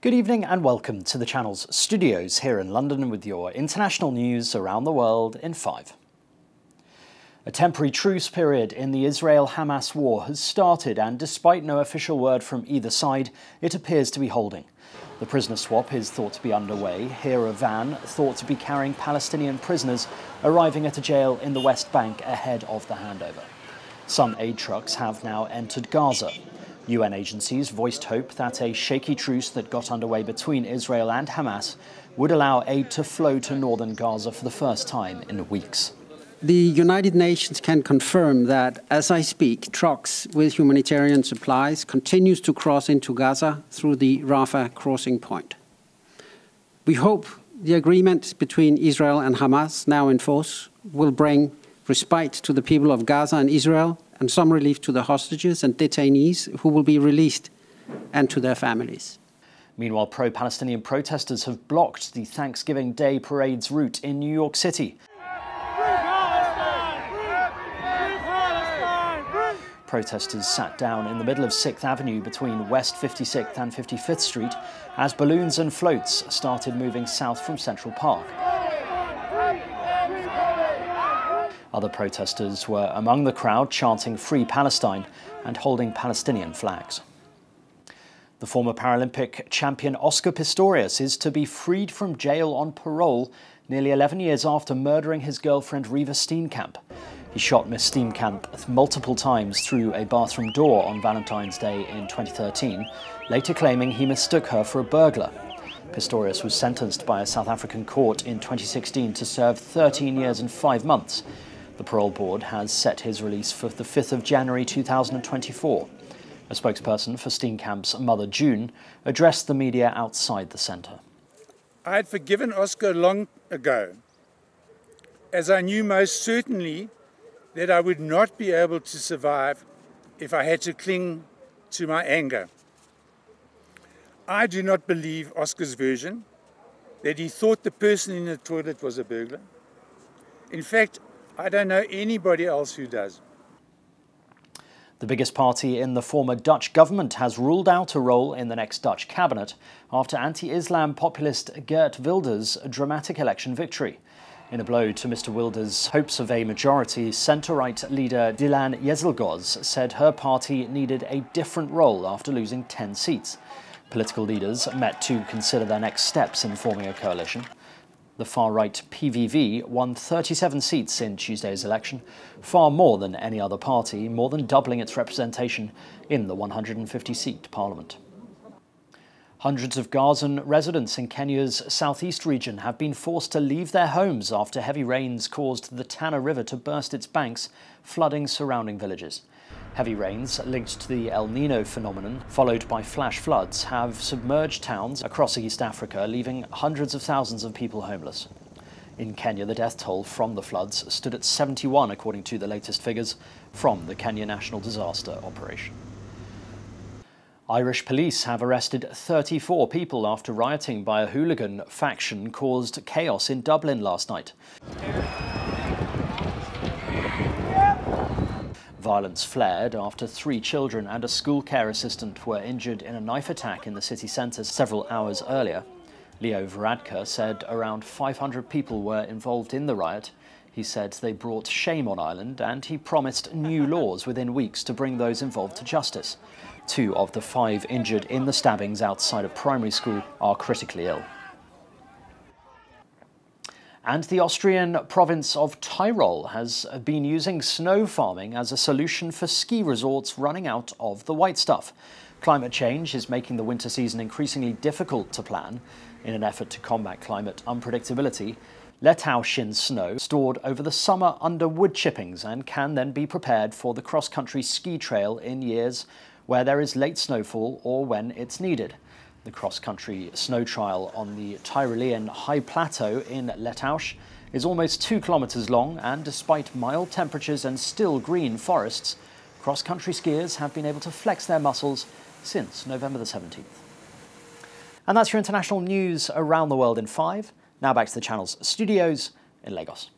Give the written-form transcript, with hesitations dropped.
Good evening and welcome to the channel's studios here in London with your international news around the world in 5. A temporary truce period in the Israel-Hamas war has started, and despite no official word from either side, it appears to be holding. The prisoner swap is thought to be underway. Here a van thought to be carrying Palestinian prisoners arriving at a jail in the West Bank ahead of the handover. Some aid trucks have now entered Gaza. UN agencies voiced hope that a shaky truce that got underway between Israel and Hamas would allow aid to flow to northern Gaza for the first time in weeks. The United Nations can confirm that, as I speak, trucks with humanitarian supplies continues to cross into Gaza through the Rafah crossing point. We hope the agreement between Israel and Hamas, now in force, will bring respite to the people of Gaza and Israel, and some relief to the hostages and detainees who will be released, and to their families. Meanwhile, pro-Palestinian protesters have blocked the Thanksgiving Day parade's route in New York City. Protesters sat down in the middle of 6th Avenue between West 56th and 55th Street as balloons and floats started moving south from Central Park. Other protesters were among the crowd chanting "Free Palestine" and holding Palestinian flags. The former Paralympic champion Oscar Pistorius is to be freed from jail on parole nearly 11 years after murdering his girlfriend Reeva Steenkamp. He shot Miss Steenkamp multiple times through a bathroom door on Valentine's Day in 2013, later claiming he mistook her for a burglar. Pistorius was sentenced by a South African court in 2016 to serve 13 years and 5 months. The parole board has set his release for the 5th of January 2024. A spokesperson for Steenkamp's mother, June, addressed the media outside the centre. I had forgiven Oscar long ago, as I knew most certainly that I would not be able to survive if I had to cling to my anger. I do not believe Oscar's version that he thought the person in the toilet was a burglar. In fact, I don't know anybody else who does. The biggest party in the former Dutch government has ruled out a role in the next Dutch cabinet after anti-Islam populist Geert Wilders' dramatic election victory. In a blow to Mr. Wilders' hopes of a majority, centre-right leader Dylan Jezelgoz said her party needed a different role after losing 10 seats. Political leaders met to consider their next steps in forming a coalition. The far-right PVV won 37 seats in Tuesday's election, far more than any other party, more than doubling its representation in the 150-seat parliament. Hundreds of Gazan residents in Kenya's southeast region have been forced to leave their homes after heavy rains caused the Tana River to burst its banks, flooding surrounding villages. Heavy rains linked to the El Nino phenomenon, followed by flash floods, have submerged towns across East Africa, leaving hundreds of thousands of people homeless. In Kenya, the death toll from the floods stood at 71, according to the latest figures from the Kenya National Disaster Operation. Irish police have arrested 34 people after rioting by a hooligan faction caused chaos in Dublin last night. Violence flared after 3 children and a school care assistant were injured in a knife attack in the city centre several hours earlier. Leo Varadkar said around 500 people were involved in the riot. He said they brought shame on Ireland, and he promised new laws within weeks to bring those involved to justice. 2 of the 5 injured in the stabbings outside a primary school are critically ill. And the Austrian province of Tyrol has been using snow farming as a solution for ski resorts running out of the white stuff. Climate change is making the winter season increasingly difficult to plan. In an effort to combat climate unpredictability, Letauschen snow stored over the summer under wood chippings and can then be prepared for the cross-country ski trail in years where there is late snowfall or when it's needed. The cross-country snow trial on the Tyrolean High Plateau in Letausch is almost 2 kilometers long, and despite mild temperatures and still green forests, cross-country skiers have been able to flex their muscles since November the 17th. And that's your international news around the world in 5. Now back to the channel's studios in Lagos.